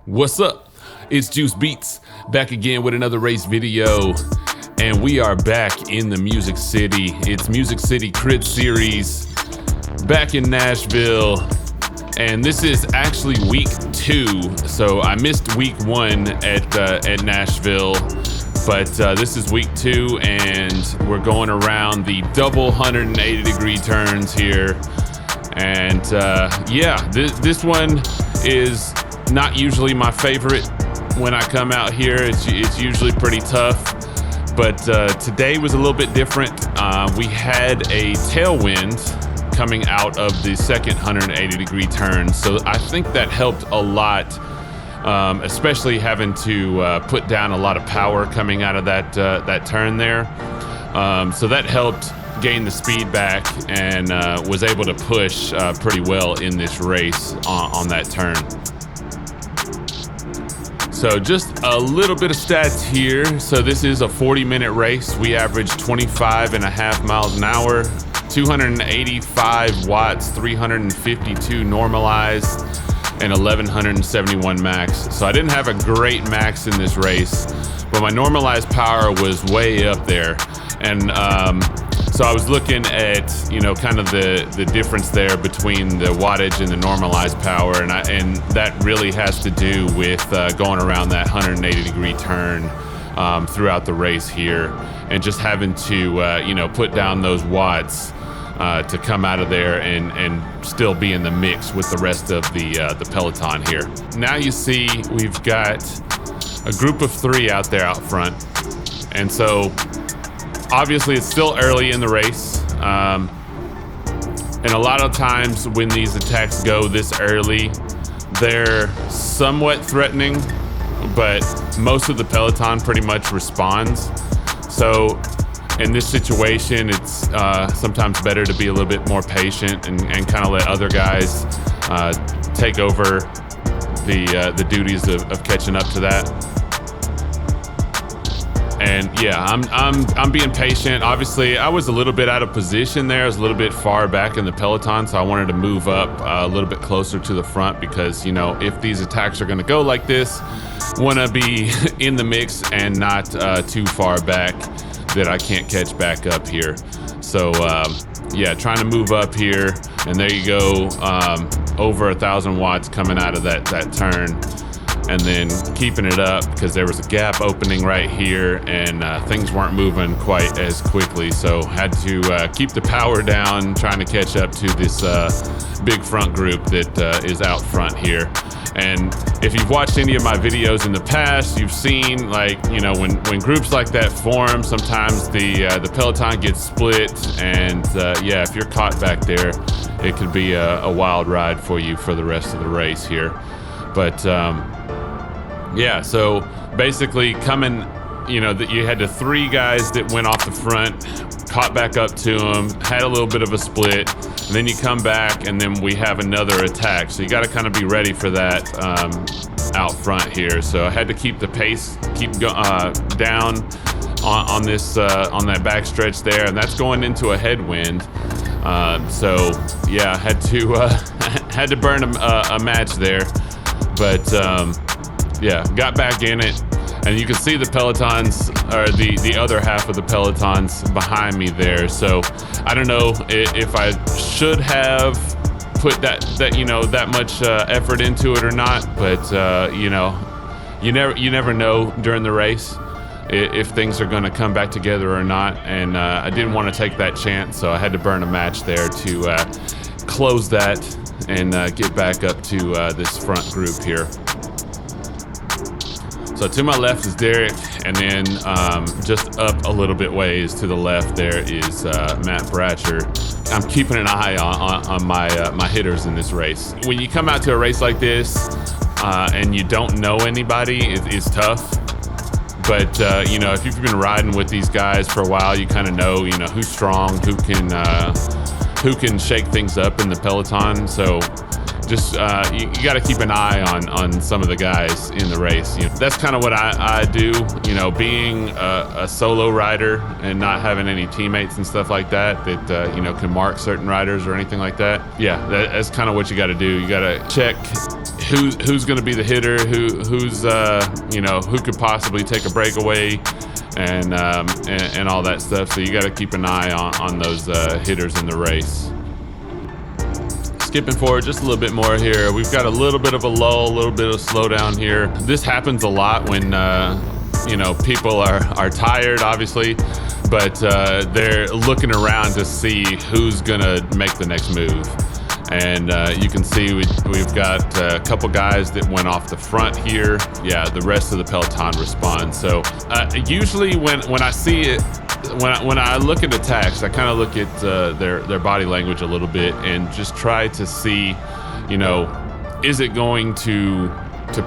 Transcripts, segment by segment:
What's up? It's Juice Beats back again with another race video, and we are back in the Music City. It's Music City Crit Series back in Nashville, and this is actually week 2. So I missed week 1 at Nashville, but this is week 2, and we're going around the double 180-degree turns here. And this one is not usually my favorite when I come out here. It's usually pretty tough, but today was a little bit different. We had a tailwind coming out of the second 180-degree turn, so I think that helped a lot, especially having to put down a lot of power coming out of that turn there. So that helped gain the speed back, and was able to push pretty well in this race on that turn. So just a little bit of stats here. So this is a 40-minute race. We averaged 25.5 miles an hour, 285 watts, 352 normalized, and 1171 max. So I didn't have a great max in this race, but my normalized power was way up there. And so I was looking at, kind of the difference there between the wattage and the normalized power, and that really has to do with going around that 180-degree turn throughout the race here, and just having to put down those watts to come out of there and still be in the mix with the rest of the peloton here. Now you see we've got a group of 3 out there out front, and so obviously it's still early in the race, and a lot of times when these attacks go this early, they're somewhat threatening, but most of the peloton pretty much responds. So in this situation, it's sometimes better to be a little bit more patient and kind of let other guys take over the duties of catching up to that. And yeah, I'm being patient. Obviously, I was a little bit out of position there. I was a little bit far back in the peloton, so I wanted to move up a little bit closer to the front because, if these attacks are going to go like this, want to be in the mix and not too far back that I can't catch back up here. So trying to move up here, and there you go, over 1,000 watts coming out of that turn. And then keeping it up because there was a gap opening right here, and things weren't moving quite as quickly, so had to keep the power down, trying to catch up to this big front group that is out front here. And if you've watched any of my videos in the past, you've seen when groups like that form, sometimes the peloton gets split, and if you're caught back there, it could be a wild ride for you for the rest of the race here. But so basically coming, that you had the 3 guys that went off the front, caught back up to them, had a little bit of a split, and then you come back, and then we have another attack. So you got to kind of be ready for that out front here. So I had to keep the pace, down on this on that back stretch there, and that's going into a headwind. Had to burn a match there. But got back in it, and you can see the pelotons, or the other half of the pelotons behind me there. So I don't know if I should have put that much effort into it or not, but you never know during the race if things are going to come back together or not, and I didn't want to take that chance, so I had to burn a match there to close that and get back up to this front group here. So to my left is Derek, and then just up a little bit ways to the left there is Matt Bratcher. I'm keeping an eye on my hitters in this race. When you come out to a race like this and you don't know anybody, it's tough. But if you've been riding with these guys for a while, you kind of know who's strong, who can shake things up in the peloton. So just you got to keep an eye on some of the guys in the race. That's kind of what I do. Being a solo rider and not having any teammates and stuff like that can mark certain riders or anything like that. Yeah, that's kind of what you got to do. You got to check who's going to be the hitter, who's who could possibly take a breakaway, and all that stuff. So you got to keep an eye on those hitters in the race. Skipping forward just a little bit more here, we've got a little bit of a lull, a little bit of slowdown here. This happens a lot when people are tired, obviously, but they're looking around to see who's gonna make the next move. And you can see we've got a couple guys that went off the front here. Yeah, the rest of the peloton responds. So usually when I see it, when I look at attacks, I kind of look at their body language a little bit and just try to see, is it going to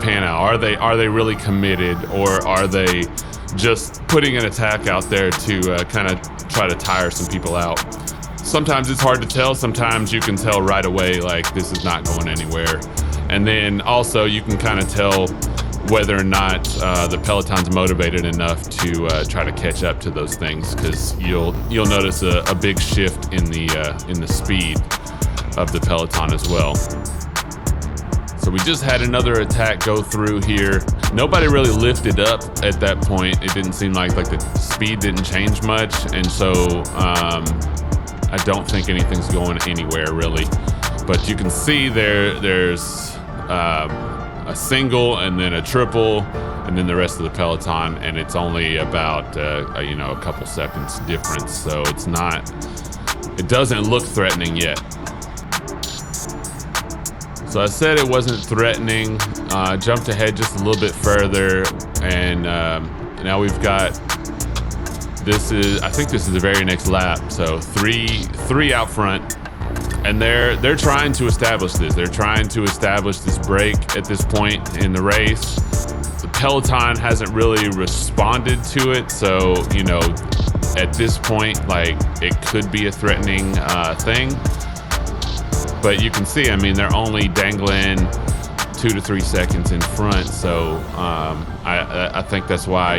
pan out? Are they really committed, or are they just putting an attack out there to kind of try to tire some people out? Sometimes it's hard to tell. Sometimes you can tell right away, like, this is not going anywhere. And then also you can kind of tell whether or not the peloton's motivated enough to try to catch up to those things, because you'll notice a big shift in the speed of the peloton as well. So we just had another attack go through here. Nobody really lifted up at that point. It didn't seem like the speed didn't change much, and so I don't think anything's going anywhere really. But you can see there's a single and then a triple and then the rest of the peloton, and it's only about a couple seconds difference, so it doesn't look threatening yet. So I said it wasn't threatening. Jumped ahead just a little bit further, and now we've got I think this is the very next lap. So three out front, and they're trying to establish this. They're trying to establish this break at this point in the race. The peloton hasn't really responded to it, so at this point, like, it could be a threatening thing. But you can see, they're only dangling 2 to 3 seconds in front, so I think that's why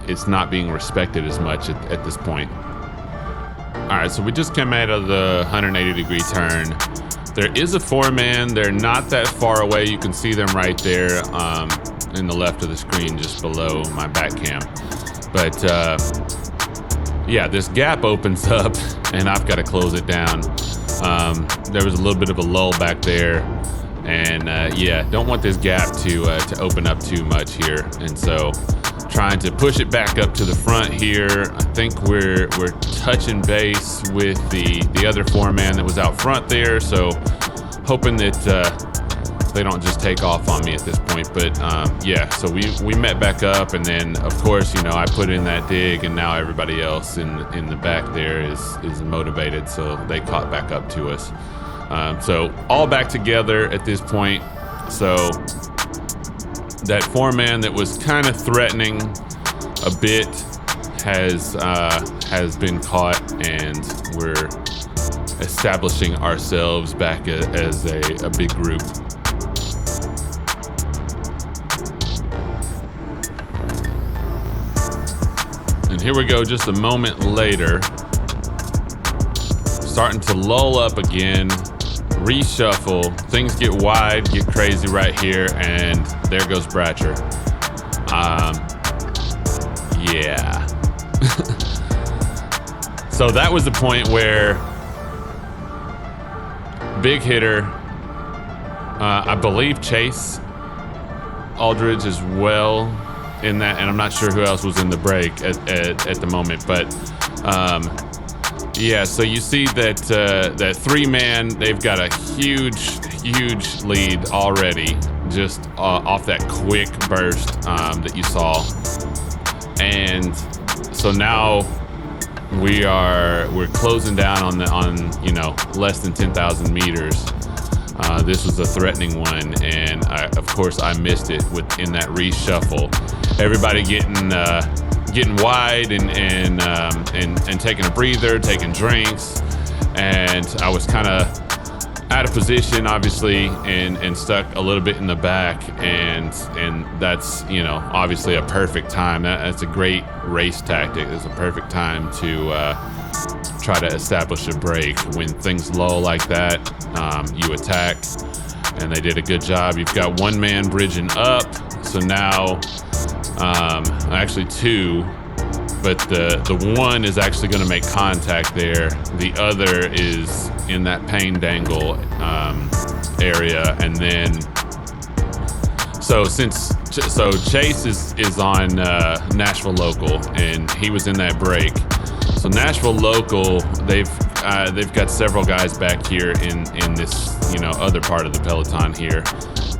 it's not being respected as much at this point. All right, so we just came out of the 180-degree turn. There is a 4-man. They're not that far away. You can see them right there in the left of the screen, just below my back cam. But yeah, this gap opens up, and I've got to close it down. There was a little bit of a lull back there, and don't want this gap to open up too much here, and so trying to push it back up to the front here. I think we're touching base with the other 4-man that was out front there, so hoping that they don't just take off on me at this point. But so we met back up, and then of course I put in that dig, and now everybody else in the back there is motivated, so they caught back up to us. So all back together at this point. So that 4-man that was kind of threatening a bit has been caught, and we're establishing ourselves back as a big group. And here we go, just a moment later, starting to lull up again, reshuffle, things get wide, get crazy right here, and there goes Bratcher. Yeah. So that was the point where big hitter, I believe Chase Aldridge as well in that, and I'm not sure who else was in the break at the moment, but so you see that 3-man, they've got a huge lead already, just off that quick burst that you saw. And so now we're closing down on less than 10,000 meters. This was a threatening one, and of course I missed it in that reshuffle. Everybody getting wide and taking a breather, taking drinks, and I was kind of out of position, obviously, and stuck a little bit in the back, and that's obviously a perfect time. That's a great race tactic. It's a perfect time to try to establish a break when things lull like that. You attack, and they did a good job. You've got one man bridging up, so now actually two, but the one is actually going to make contact there. The other is in that pain dangle area, and then so Chase is on Nashville Local, and he was in that break. So Nashville Local, they've got several guys back here in this other part of the peloton here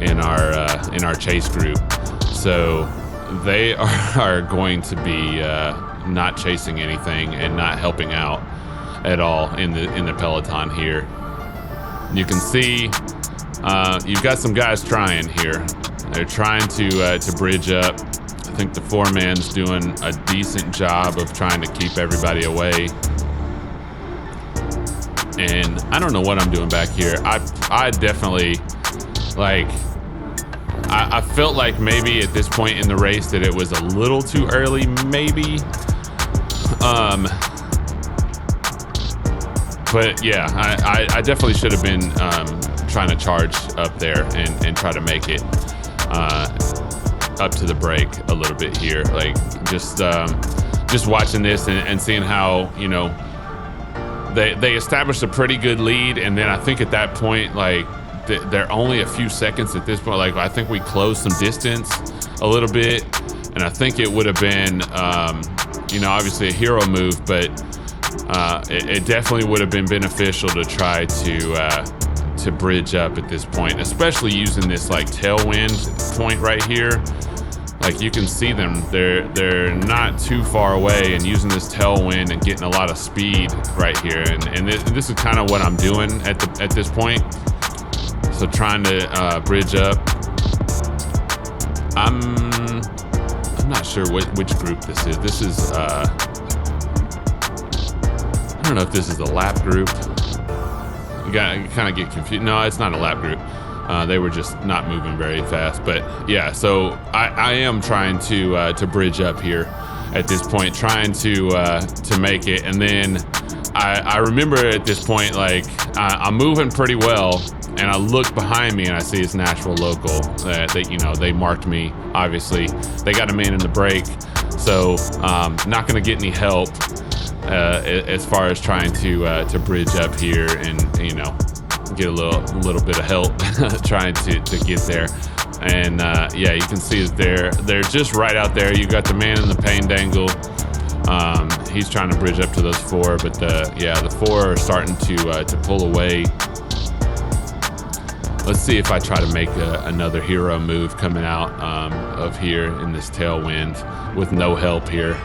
in our Chase group. So they are going to be not chasing anything and not helping out at all in the peloton here. You can see you've got some guys trying here. They're trying to bridge up. I think the four-man's doing a decent job of trying to keep everybody away. And I don't know what I'm doing back here. I definitely, I felt like maybe at this point in the race that it was a little too early, maybe. But yeah, I definitely should have been trying to charge up there and try to make it up to the break a little bit here. Like just watching this and seeing how they established a pretty good lead, and then I think at that point they're only a few seconds at this point. Like I think we closed some distance a little bit, and I think it would have been obviously a hero move, but it definitely would have been beneficial to try to bridge up at this point, especially using this tailwind point right here. Like you can see them, they're not too far away, and using this tailwind and getting a lot of speed right here. And this is kind of what I'm doing at this point. So trying to bridge up. I'm not sure which group this is. This is I don't know if this is a lap group. You kind of get confused. No, it's not a lap group. They were just not moving very fast. But yeah, so I am trying to bridge up here at this point, trying to make it. And then I remember at this point, I'm moving pretty well, and I look behind me and I see it's Nashville Local. They marked me. Obviously, they got a man in the break, so not going to get any help as far as trying to bridge up here and get a little bit of help trying to get there. And yeah, you can see that they're just right out there. You got the man in the pain dangle. He's trying to bridge up to those four, but the four are starting to pull away. Let's see if I try to make another hero move coming out of here in this tailwind with no help here.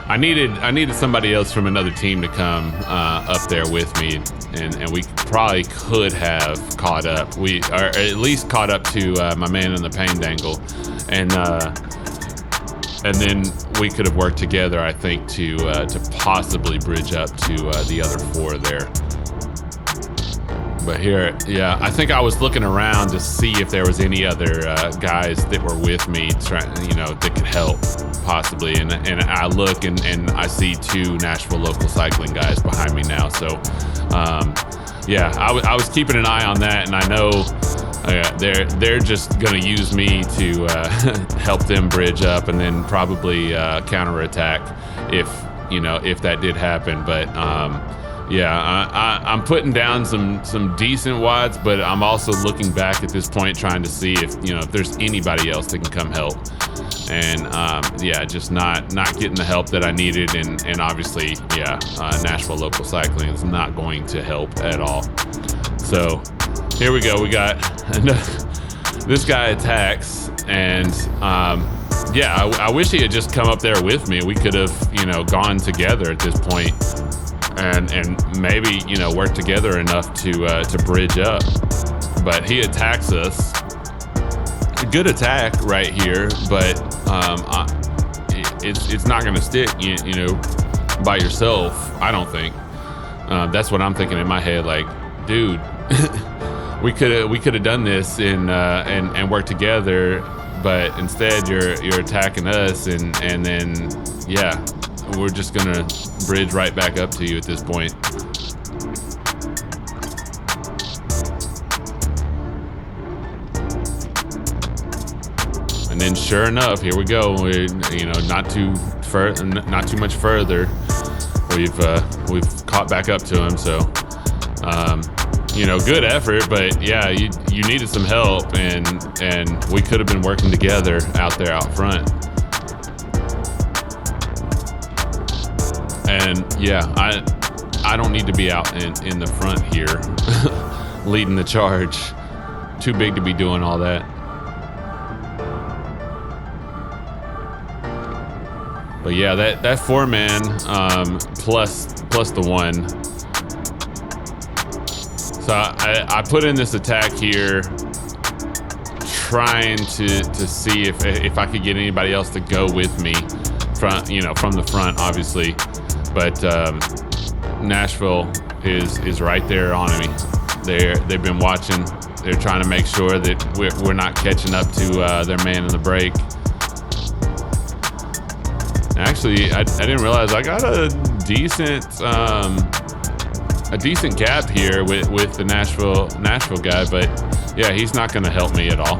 I needed somebody else from another team to come up there with me, and we probably could have caught up. We are at least caught up to my man in the pain dangle, and then we could have worked together, I think, to possibly bridge up to the other four there. But here, yeah, I think I was looking around to see if there was any other guys that were with me, that could help possibly. And I look and I see two Nashville Local cycling guys behind me now. So, yeah, I was keeping an eye on that, and I know they're just gonna use me to help them bridge up, and then probably counterattack if that did happen. But yeah, I'm putting down some decent watts, but I'm also looking back at this point, trying to see if there's anybody else that can come help. And yeah, just not getting the help that I needed, and obviously, yeah, Nashville Local Cycling is not going to help at all. So here we go. We got this guy attacks, and yeah, I wish he had just come up there with me. We could have gone together at this point. And maybe work together enough to bridge up, but he attacks us. A good attack right here, but it's not going to stick by yourself. I don't think. That's what I'm thinking in my head. Like, dude, we could have done this and worked together, but instead you're attacking us, and then yeah. We're just gonna bridge right back up to you at this point. And then sure enough, here we go. We're, not too much further. We've caught back up to him. So, good effort, but yeah, you needed some help, and we could have been working together out there out front. And yeah, I don't need to be out in the front here leading the charge. Too big to be doing all that. But yeah, that 4-man plus the 1. So I put in this attack here, trying to see if I could get anybody else to go with me from the front, obviously. But Nashville is right there on me. They've been watching. They're trying to make sure that we're not catching up to their man in the break. Actually, I didn't realize I got a decent gap here with the Nashville guy, but yeah, he's not going to help me at all.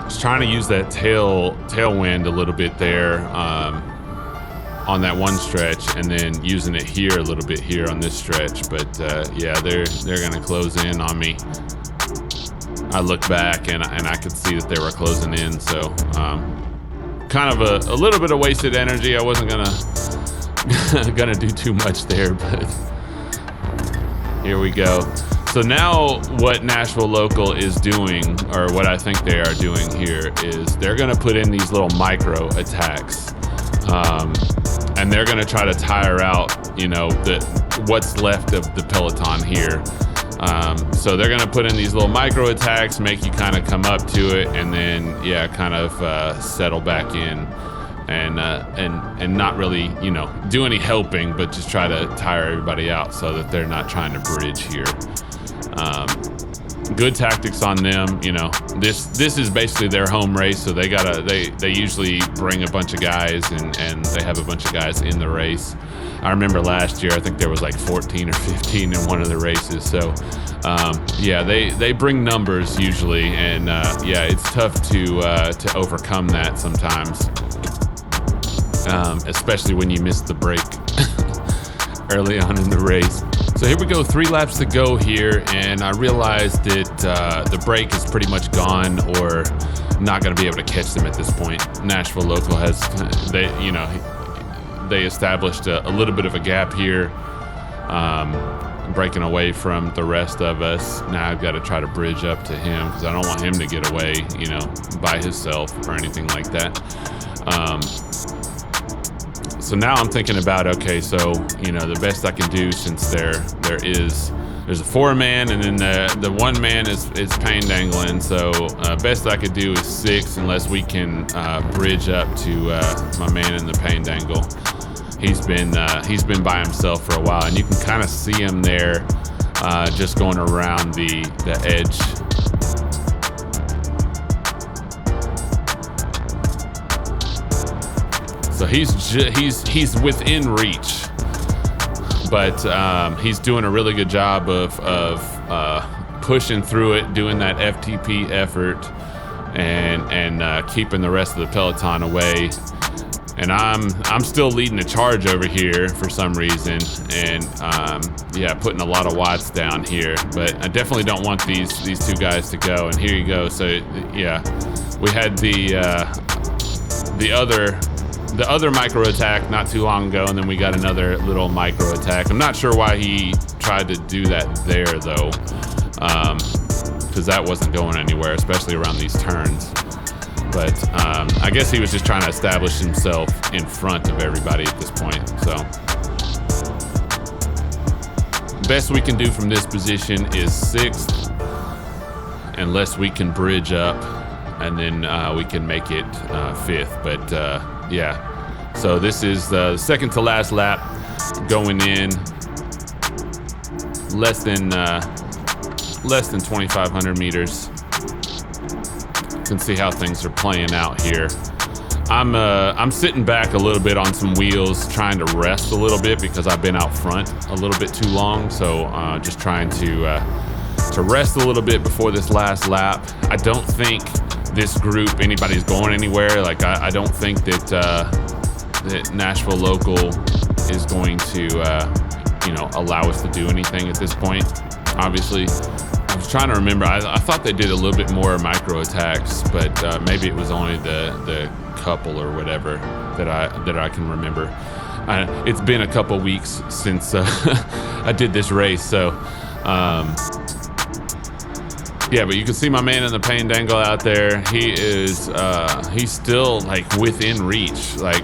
Just trying to use that tailwind a little bit there on that one stretch, and then using it here a little bit here on this stretch. But yeah, they're going to close in on me. I look back and I could see that they were closing in, so kind of a little bit of wasted energy. I wasn't gonna do too much there, but here we go. So now what Nashville Local is doing, or what I think they are doing here, is they're gonna put in these little micro attacks, and they're gonna try to tire out, what's left of the peloton here. So they're gonna put in these little micro attacks, make you kind of come up to it, and then kind of settle back in, and not really do any helping, but just try to tire everybody out so that they're not trying to bridge here. Good tactics on them. This is basically their home race, so they usually bring a bunch of guys, and they have a bunch of guys in the race. I remember last year, I think there was like 14 or 15 in one of the races. So yeah, they bring numbers usually, and yeah, it's tough to overcome that sometimes, especially when you miss the break early on in the race. So here we go, 3 laps to go here, and I realized that the break is pretty much gone, or not going to be able to catch them at this point. Nashville Local has, they established a little bit of a gap here, breaking away from the rest of us. Now I've got to try to bridge up to him, because I don't want him to get away, by himself or anything like that. So now I'm thinking about, okay, so the best I can do, since there's a 4-man, and then the 1-man is pain dangling. So best I could do is 6, unless we can bridge up to my man in the pain dangle. He's been by himself for a while, and you can kind of see him there, just going around the edge. So he's within reach, but he's doing a really good job of pushing through it, doing that FTP effort, and keeping the rest of the peloton away. And I'm still leading the charge over here for some reason, and yeah, putting a lot of watts down here. But I definitely don't want these 2 guys to go. And here you go. So yeah, we had the other micro attack not too long ago, and then we got another little micro attack. I'm not sure why he tried to do that there though, because that wasn't going anywhere, especially around these turns. But I guess he was just trying to establish himself in front of everybody at this point. So best we can do from this position is 6th, unless we can bridge up, and then we can make it 5th. But yeah, so this is the second to last lap, going in less than 2,500 meters. Can see how things are playing out here. I'm sitting back a little bit on some wheels, trying to rest a little bit, because I've been out front a little bit too long. So just trying to to rest a little bit before this last lap. I don't think this group, anybody's going anywhere. Like, I don't think that that Nashville Local is going to, allow us to do anything at this point. Obviously, I was trying to remember. I thought they did a little bit more micro attacks, but maybe it was only the couple or whatever that I can remember. It's been a couple weeks since I did this race, so yeah. But you can see my man in the pain dangle out there. He is he's still like within reach, like.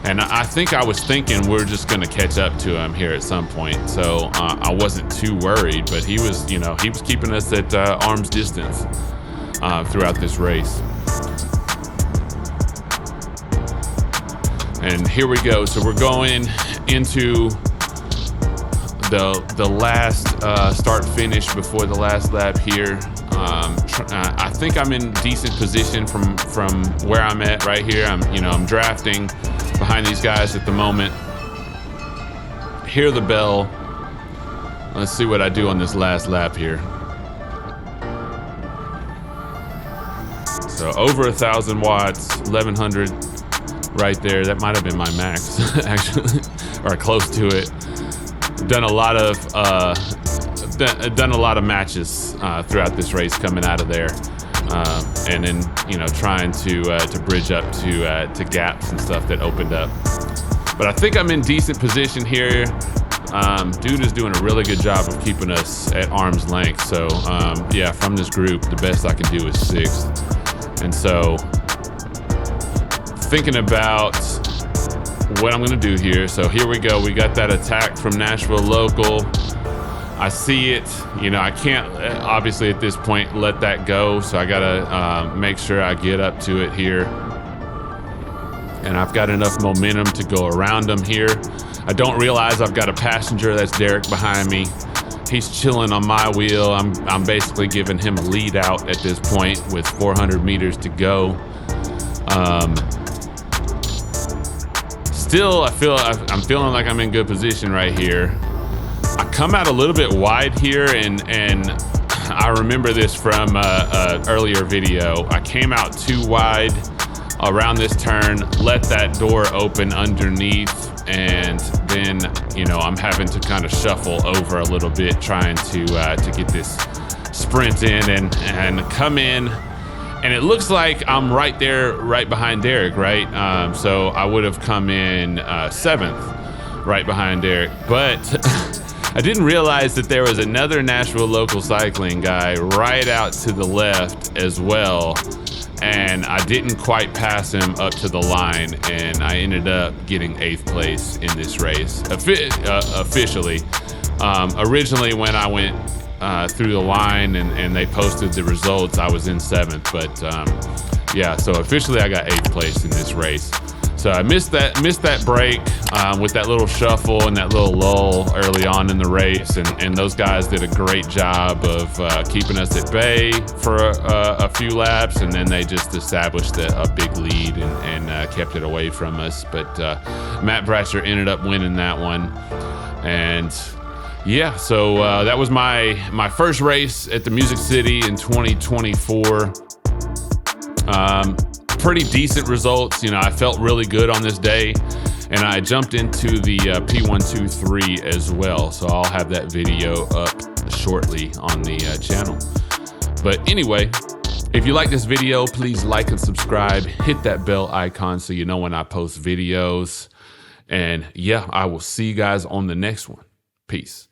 And I think I was thinking we're just going to catch up to him here at some point. So I wasn't too worried, but he was keeping us at arm's distance throughout this race. And here we go. So we're going into the last start finish before the last lap here. I think I'm in decent position from where I'm at right here. I'm drafting behind these guys at the moment. Hear the bell. Let's see what I do on this last lap here. So over 1,000 watts, 1,100 right there. That might have been my max, actually, or close to it. Done a lot of matches throughout this race coming out of there. And then trying to bridge up to gaps and stuff that opened up. But I think I'm in decent position here. Dude is doing a really good job of keeping us at arm's length. So yeah, from this group, the best I can do is 6th. And so thinking about what I'm gonna do here. So here we go. We got that attack from Nashville Local. I see it, I can't obviously at this point let that go. So I gotta make sure I get up to it here. And I've got enough momentum to go around him here. I don't realize I've got a passenger, that's Derek behind me. He's chilling on my wheel. I'm basically giving him a lead out at this point with 400 meters to go. Still, I'm feeling like I'm in good position right here. I come out a little bit wide here, and I remember this from an earlier video. I came out too wide around this turn, let that door open underneath, and then I'm having to kind of shuffle over a little bit, trying to get this sprint in and come in. And it looks like I'm right there, right behind Derek, right? So I would have come in 7th, right behind Derek, but. I didn't realize that there was another Nashville Local cycling guy right out to the left as well, and I didn't quite pass him up to the line, and I ended up getting 8th place in this race officially. Originally, when I went through the line and they posted the results, I was in 7th, but yeah, so officially I got 8th place in this race. So I missed that break with that little shuffle and that little lull early on in the race, and those guys did a great job of keeping us at bay for a few laps, and then they just established a big lead and kept it away from us. But Matt Bratcher ended up winning that one, and yeah, so that was my first race at the Music City in 2024. Pretty decent results. I felt really good on this day, and I jumped into the P123 as well. So I'll have that video up shortly on the channel. But anyway, if you like this video, please like and subscribe. Hit that bell icon so you know when I post videos. And yeah, I will see you guys on the next one. Peace.